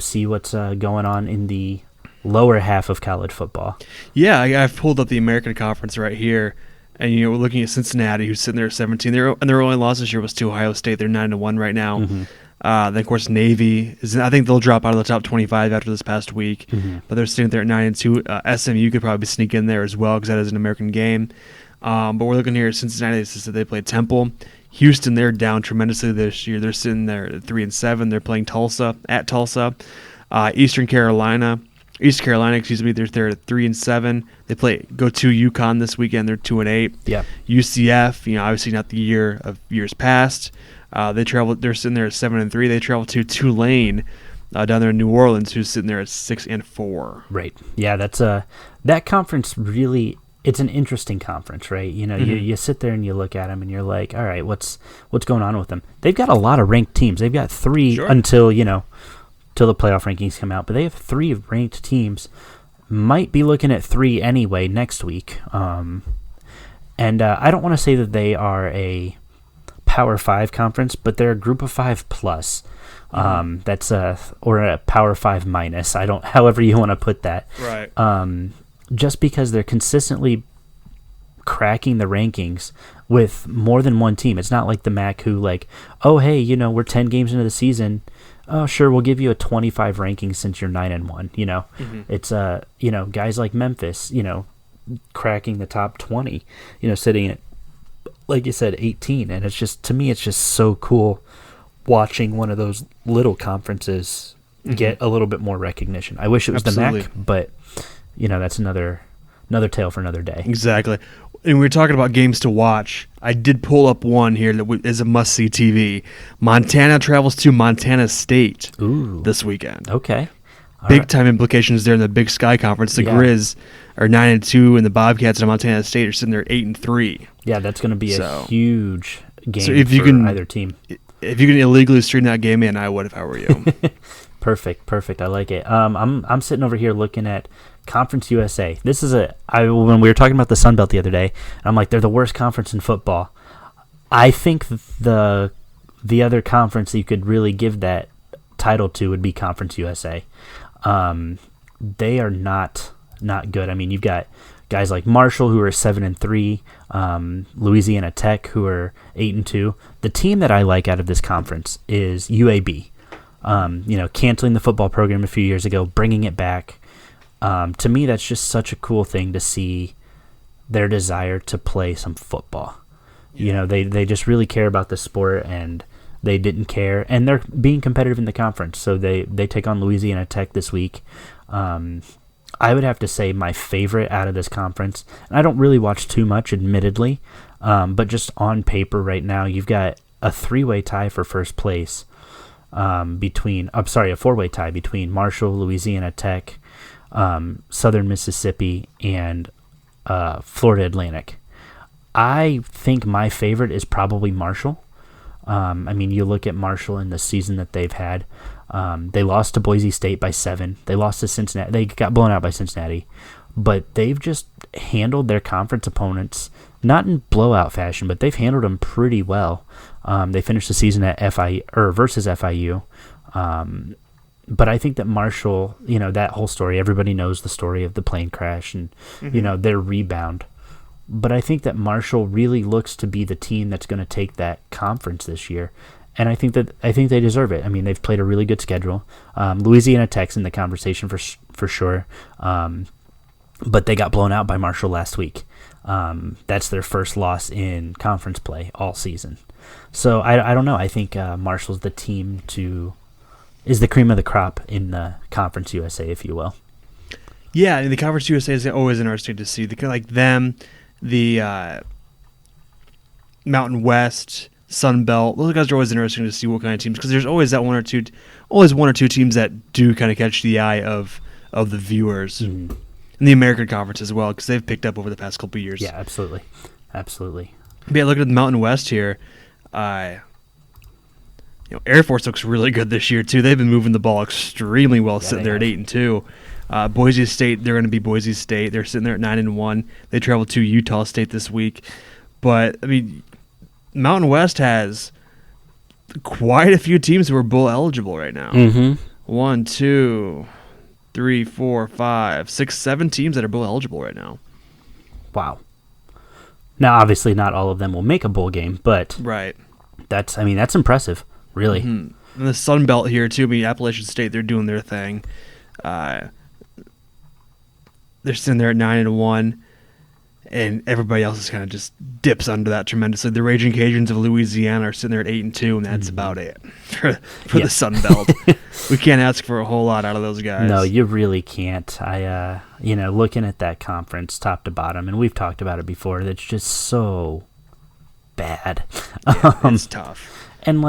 see what's going on in the lower half of college football.
Yeah, I've pulled up the American Conference right here. And we're looking at Cincinnati, who's sitting there at 17. And their only loss this year was to Ohio State. They're 9-1 right now. Then of course Navy is. I think they'll drop out of the top 25 after this past week, but they're sitting there at 9-2. SMU could probably sneak in there as well because that is an American game. But we're looking here at Cincinnati. They played Temple. Houston, they're down tremendously this year. They're sitting there at 3-7. They're playing Tulsa at Tulsa. East Carolina, excuse me, they're there at 3-7. They go to UConn this weekend. They're 2-8.
Yeah.
UCF, obviously not the year of years past. They're sitting there at 7-3. They travel to Tulane down there in New Orleans, who's sitting there at 6-4.
Right. Yeah, that's that conference really. It's an interesting conference, right? You sit there and you look at them and you're like, all right, what's going on with them? They've got a lot of ranked teams. They've got 3 until till the playoff rankings come out, but they have 3 ranked teams. Might be looking at 3 anyway next week. And I don't want to say that they are a Power 5 conference, but they're a Group of 5 plus. That's or a Power 5 minus. However you want to put that.
Right.
Just because they're consistently cracking the rankings with more than one team. It's not like the MAC who oh, hey, we're 10 games into the season. Oh, sure, we'll give you a 25 ranking since you're 9-1. It's guys like Memphis, cracking the top 20, sitting at, like you said, 18. And it's just, to me, it's just so cool watching one of those little conferences get a little bit more recognition. I wish it was the MAC, but that's another tale for another day.
Exactly. And we were talking about games to watch. I did pull up one here that is a must-see TV. Montana travels to Montana State this weekend.
Okay.
Big-time implications there in the Big Sky Conference. The Grizz are 9-2, and the Bobcats of Montana State are sitting there 8-3.
Yeah, that's going to be a huge game either team.
If you can illegally stream that game in, I would if I were you.
Perfect. I like it. I'm sitting over here looking at Conference USA. This is when we were talking about the Sun Belt the other day, I'm like, they're the worst conference in football. I think the other conference that you could really give that title to would be Conference USA. They are not good. I mean, you've got guys like Marshall who are 7-3, Louisiana Tech who are 8-2. The team that I like out of this conference is UAB. Canceling the football program a few years ago, bringing it back. To me, that's just such a cool thing to see their desire to play some football. Yeah. They just really care about the sport, and they didn't care. And they're being competitive in the conference, so they take on Louisiana Tech this week. I would have to say my favorite out of this conference, and I don't really watch too much, admittedly, but just on paper right now, you've got a 3-way tie for first place. A 4-way tie between Marshall, Louisiana Tech, Southern Mississippi, and Florida Atlantic. I think my favorite is probably Marshall. You look at Marshall in the season that they've had. They lost to Boise State by 7. They lost to Cincinnati. They got blown out by Cincinnati. But they've just handled their conference opponents, not in blowout fashion, but they've handled them pretty well. They finished the season at versus FIU. But I think that Marshall, that whole story, everybody knows the story of the plane crash and, their rebound. But I think that Marshall really looks to be the team that's going to take that conference this year. And I think they deserve it. I mean, they've played a really good schedule. Louisiana Tech's in the conversation for sure. But they got blown out by Marshall last week. That's their first loss in conference play all season. So I don't know. I think Marshall's the team is the cream of the crop in the Conference USA, if you will.
Yeah, and the Conference USA is always interesting to see. The Mountain West, Sun Belt. Those guys are always interesting to see what kind of teams, because there's always one or two teams that do kind of catch the eye of the viewers. Mm. In the American Conference as well, because they've picked up over the past couple of years.
Yeah, absolutely.
But yeah, look at the Mountain West here. Air Force looks really good this year too. They've been moving the ball extremely well, sitting there at 8-2. Boise State, they're going to be Boise State. They're sitting there at 9-1. They travel to Utah State this week. But I mean, Mountain West has quite a few teams who are bowl eligible right now.
Mm-hmm.
1, 2, 3, 4, 5, 6, 7 teams that are bowl eligible right now.
Wow. Now, obviously, not all of them will make a bowl game, but
Right.
that's impressive, really.
And the Sun Belt here too. I mean, Appalachian State, they're doing their thing. They're sitting there at 9-1, and everybody else is kind of just dips under that tremendously. The Raging Cajuns of Louisiana are sitting there at 8-2, and that's about it for the Sun Belt. We can't ask for a whole lot out of those guys.
No, you really can't. Looking at that conference top to bottom, and we've talked about it before, that's just so bad.
Yeah, it's tough.
And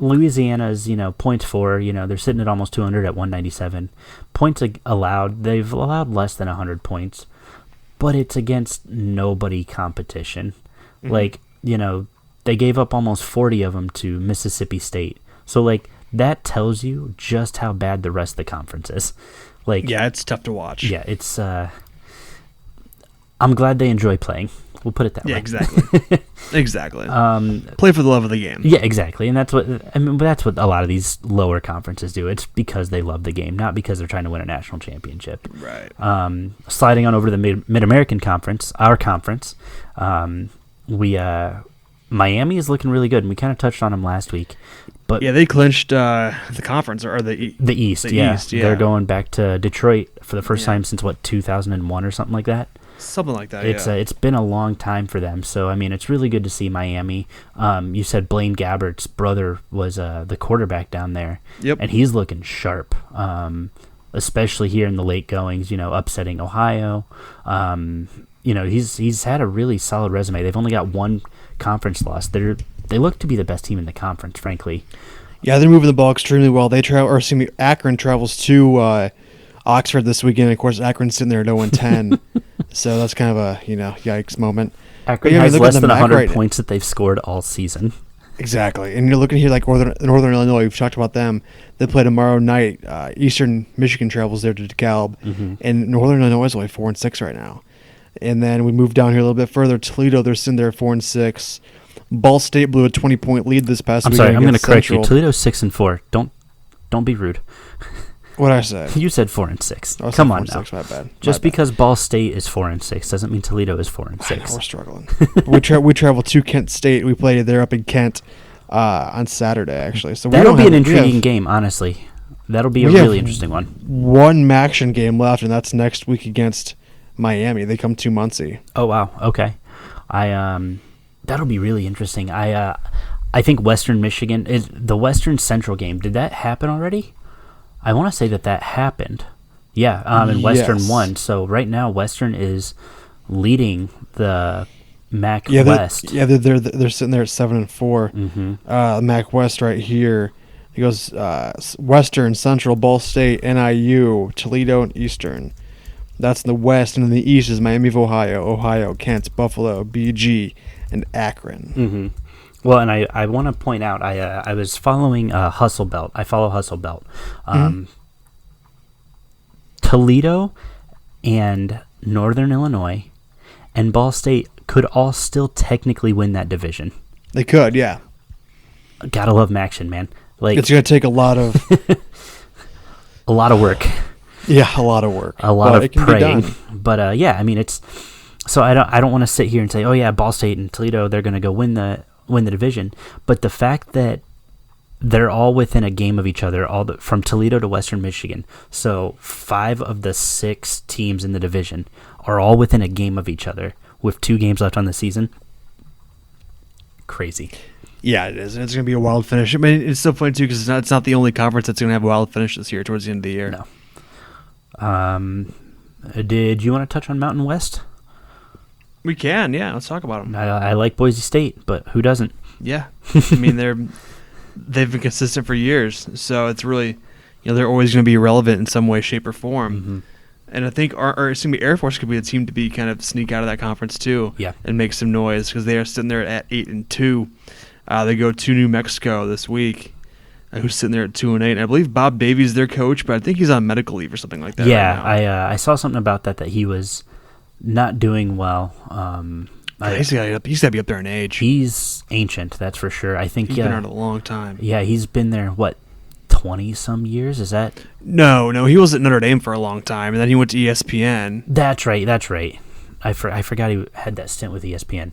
Louisiana's, points for, they're sitting at almost 200 at 197. Points allowed, they've allowed less than 100 points, but it's against nobody competition. They gave up almost 40 of them to Mississippi State. So, that tells you just how bad the rest of the conference is.
Yeah, it's tough to watch.
Yeah, it's, I'm glad they enjoy playing. We'll put it that way.
Yeah, exactly. Exactly. Play for the love of the game.
Yeah, exactly. And that's what a lot of these lower conferences do. It's because they love the game, not because they're trying to win a national championship.
Right.
Sliding on over to the Mid-American Conference, our conference, Miami is looking really good, and we kind of touched on them last week. But
yeah, they clinched the conference or the
East.
East, yeah.
They're going back to Detroit for the first time since 2001 or something like that.
Something like that.
It's been a long time for them, so it's really good to see Miami. You said Blaine Gabbert's brother was the quarterback down there.
Yep.
And he's looking sharp, especially here in the late goings. Upsetting Ohio. He's had a really solid resume. They've only got one conference loss. They look to be the best team in the conference, frankly.
Yeah, they're moving the ball extremely well. Akron travels to Oxford this weekend. Of course, Akron's sitting there at 0-10. So that's kind of a yikes moment.
Akron has less than 100 points that they've scored all season.
Exactly, and you're looking here like Northern Illinois. We've talked about them. They play tomorrow night. Eastern Michigan travels there to DeKalb, and Northern Illinois is only 4-6 right now. And then we move down here a little bit further. Toledo, they're sitting there at 4-6. Ball State blew a 20-point lead this past week.
I'm sorry, I'm going to correct you. Toledo's 6-4. Don't be rude.
What'd I say?
You said 4-6. Come on now.
4-6, my bad.
Just because Ball State is 4-6 doesn't mean Toledo is 4-6.
We're struggling. we travel to Kent State. We play there up in Kent on Saturday, actually. So
that'll be an intriguing game, honestly. That'll be a really interesting one.
One Maction game left, and that's next week against Miami. They come to Muncie.
Oh wow. Okay. That'll be really interesting. I think Western Michigan is the Western Central game. Did that happen already? I want to say that happened. Yeah, and Western won. So right now, Western is leading the MAC West.
They're sitting there at 7-4. MAC West right here. It goes Western, Central, Ball State, NIU, Toledo, and Eastern. That's in the West, and in the East is Miami of Ohio, Kent, Buffalo, BG, and Akron.
Well, and I want to point out, I was following Hustle Belt. I follow Hustle Belt. Toledo and Northern Illinois and Ball State could all still technically win that division.
They could, yeah.
Gotta love Maction, man.
It's going to take a lot of
work.
Yeah, a lot of work.
A lot of praying. But it's so I don't want to sit here and say, oh yeah, Ball State and Toledo, they're going to go win the division. But the fact that they're all within a game of each other, from Toledo to Western Michigan. So 5 of the 6 teams in the division are all within a game of each other with 2 games left on the season. Crazy.
Yeah, it is. And it's going to be a wild finish. I mean, it's so funny, too, because it's not the only conference that's going to have a wild finish this year towards the end of the year.
No. Did you want to touch on Mountain West?
We can, yeah. Let's talk about them.
I like Boise State, but who doesn't?
Yeah. I mean, they've been consistent for years, so it's really, they're always going to be relevant in some way, shape, or form. And I think Air Force could be a team to be kind of sneak out of that conference too, and make some noise because they are sitting there at 8-2. They go to New Mexico this week, who's sitting there at 2-8. And I believe Bob Davies their coach, but I think he's on medical leave or something like that.
Yeah,
right now.
I saw something about that he was not doing well.
He's got to be up there in age.
He's ancient, that's for sure. I think
he's been around a long time.
Yeah, he's been there 20-some years. Is that?
No, he was at Notre Dame for a long time, and then he went to ESPN.
That's right. I forgot he had that stint with ESPN,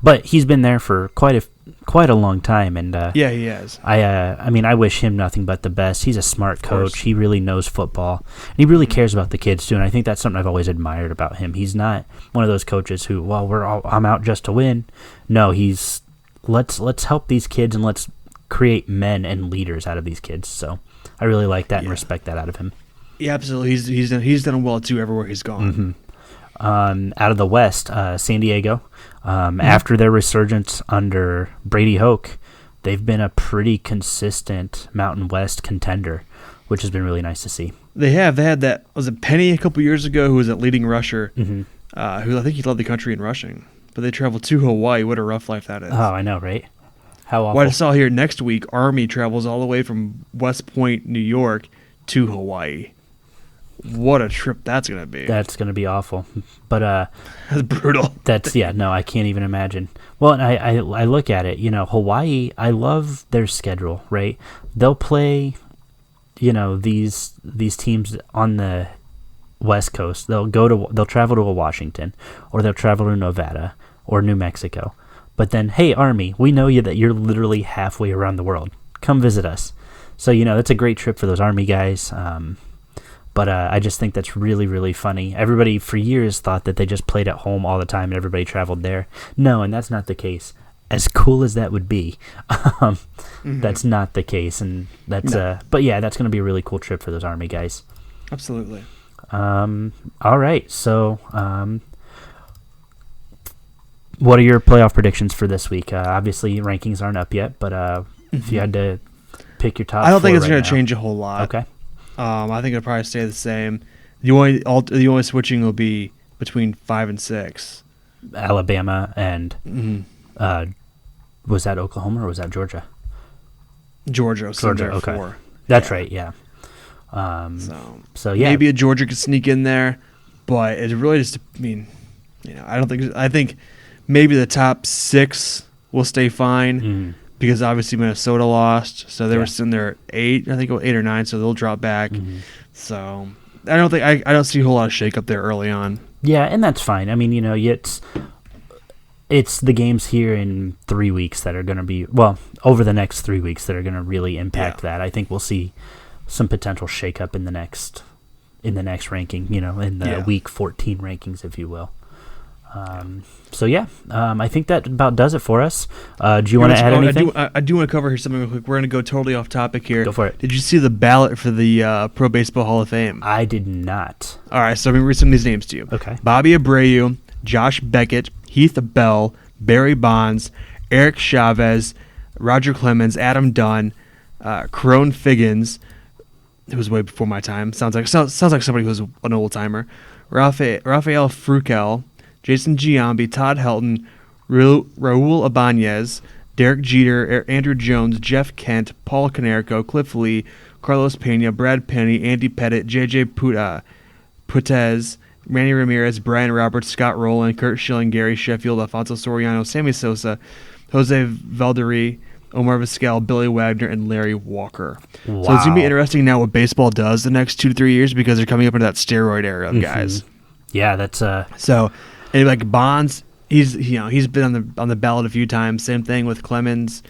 but he's been there for quite a long time, and
yeah, he has.
I mean, I wish him nothing but the best. He's a smart coach. He really knows football, and he really cares about the kids too. And I think that's something I've always admired about him. He's not one of those coaches who, well, I'm out just to win. No, he's let's help these kids and let's create men and leaders out of these kids. So I really like that and respect that out of him.
Yeah, absolutely. He's done well too everywhere he's gone.
Out of the West, San Diego, after their resurgence under Brady Hoke, they've been a pretty consistent Mountain West contender, which has been really nice to see.
They have. They had that, was it Penny a couple years ago, who was a leading rusher, who I think he led the country in rushing. But they traveled to Hawaii. What a rough life that is.
Oh, I know, right? How awful.
What I saw here next week, Army travels all the way from West Point, New York, to Hawaii. What a trip that's going to be.
That's going to be awful. But
that's brutal.
I can't even imagine. Well, and I look at it, Hawaii, I love their schedule, right? They'll play, these teams on the West Coast. They'll travel to Washington, or they'll travel to Nevada or New Mexico. But then, hey, Army, we know that you're literally halfway around the world. Come visit us. So, that's a great trip for those Army guys. But I just think that's really, really funny. Everybody for years thought that they just played at home all the time and everybody traveled there. No, and that's not the case. As cool as that would be, that's not the case. And that's but yeah, that's going to be a really cool trip for those Army guys.
Absolutely.
All right. So, what are your playoff predictions for this week? Obviously, rankings aren't up yet, but if you had to pick your top,
I don't think it's going to change a whole lot.
Okay.
I think it'll probably stay the same. The only switching will be between 5 and 6.
Alabama and was that Oklahoma or was that Georgia?
Georgia.
Okay.
4.
That's right. Yeah. So yeah,
maybe a Georgia could sneak in there, but it's really just. I think maybe the top 6 will stay fine. Because obviously Minnesota lost, so they were sitting there at 8, I think 8 or 9, so they'll drop back. So I don't see a whole lot of shake up there early on.
Yeah, and that's fine. I mean, it's the games here in 3 weeks that are going to be over the next 3 weeks that are going to really impact that. I think we'll see some potential shake up in the next ranking, in the week 14 rankings, if you will. I think that about does it for us. Do you want to add anything?
I do want to cover here something real quick. We're going to go totally off topic here.
Go for it.
Did you see the ballot for the Pro Baseball Hall of Fame?
I did not.
All right, so I'm going to read some of these names to you.
Okay.
Bobby Abreu, Josh Beckett, Heath Bell, Barry Bonds, Eric Chavez, Roger Clemens, Adam Dunn, Crone Figgins, who was way before my time. Sounds like somebody who's an old timer. Rafael Frukel, Jason Giambi, Todd Helton, Raul Ibanez, Derek Jeter, Andrew Jones, Jeff Kent, Paul Konerko, Cliff Lee, Carlos Pena, Brad Penny, Andy Pettit, J.J. Putez, Manny Ramirez, Brian Roberts, Scott Rowland, Kurt Schilling, Gary Sheffield, Alfonso Soriano, Sammy Sosa, Jose Valdery, Omar Vizquel, Billy Wagner, and Larry Walker.
Wow.
So it's going to be interesting now what baseball does the next 2 to 3 years because they're coming up into that steroid era of guys.
Yeah, that's
so. And like Bonds, he's been on the ballot a few times. Same thing with Clemens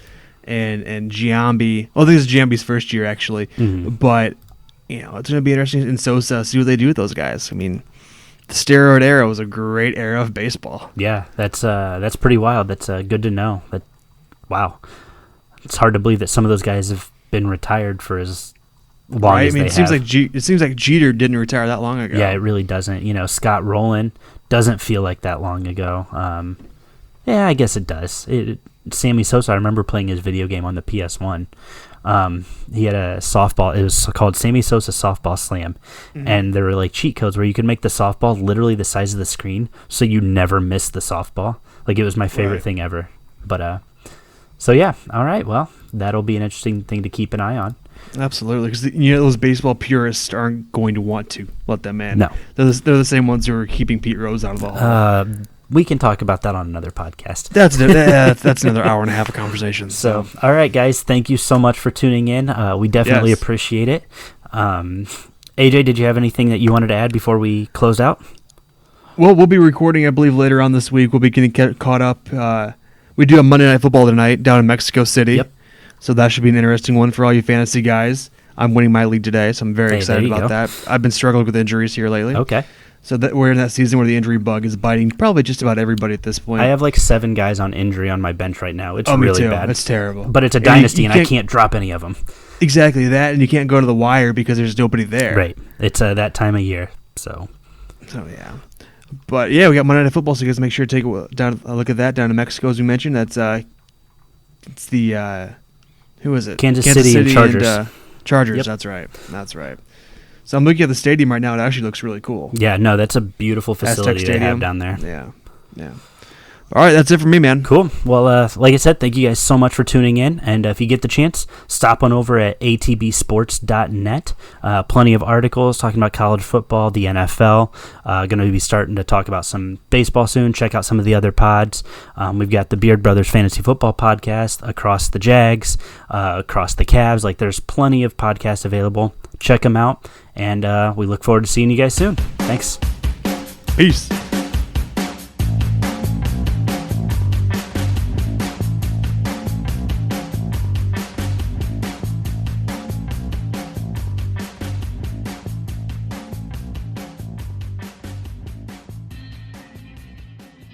and Giambi. Well, I think it's Giambi's first year actually, but it's going to be interesting in Sosa see what they do with those guys. I mean, the steroid era was a great era of baseball.
Yeah, that's pretty wild. That's good to know. Wow, it's hard to believe that some of those guys have been retired for as long as they have.
It seems like Jeter didn't retire that long ago.
Yeah, it really doesn't. Scott Rowland doesn't feel like that long ago. Yeah, I guess it does. Sammy Sosa, I remember playing his video game on the PS1. He had a softball. It was called Sammy Sosa Softball Slam. And there were like cheat codes where you could make the softball literally the size of the screen so you never missed the softball. Like, it was my favorite thing ever. But, so yeah, all right. Well, that'll be an interesting thing to keep an eye on.
Absolutely, because those baseball purists aren't going to want to let them in.
No.
They're the same ones who are keeping Pete Rose out of the hall.
We can talk about that on another podcast.
That's another hour and a half of conversation.
So, all right, guys, thank you so much for tuning in. We definitely appreciate it. AJ, did you have anything that you wanted to add before we close out?
Well, we'll be recording, I believe, later on this week. We'll be getting caught up. We do have Monday Night Football tonight down in Mexico City.
Yep.
So that should be an interesting one for all you fantasy guys. I'm winning my league today, so I'm very excited about that. I've been struggling with injuries here lately.
Okay.
So we're in that season where the injury bug is biting probably just about everybody at this point.
I have like 7 guys on injury on my bench right now. It's really bad.
It's terrible.
But it's a dynasty, and I can't drop any of them.
Exactly that, and you can't go to the wire because there's nobody there.
Right. It's that time of year. So
yeah. But yeah, we got Monday Night Football, so you guys make sure to take a look at that down in Mexico, as we mentioned. That's it's the who is it?
Kansas City and Chargers.
Chargers.
Yep.
That's right. So I'm looking at the stadium right now. It actually looks really cool.
Yeah, no, that's a beautiful facility they have down there.
Yeah. All right, that's it for me, man.
Cool. Well, like I said, thank you guys so much for tuning in. And if you get the chance, stop on over at atbsports.net. Plenty of articles talking about college football, the NFL. Going to be starting to talk about some baseball soon. Check out some of the other pods. We've got the Beard Brothers Fantasy Football Podcast, Across the Jags, Across the Cavs. Like, there's plenty of podcasts available. Check them out. And we look forward to seeing you guys soon. Thanks.
Peace.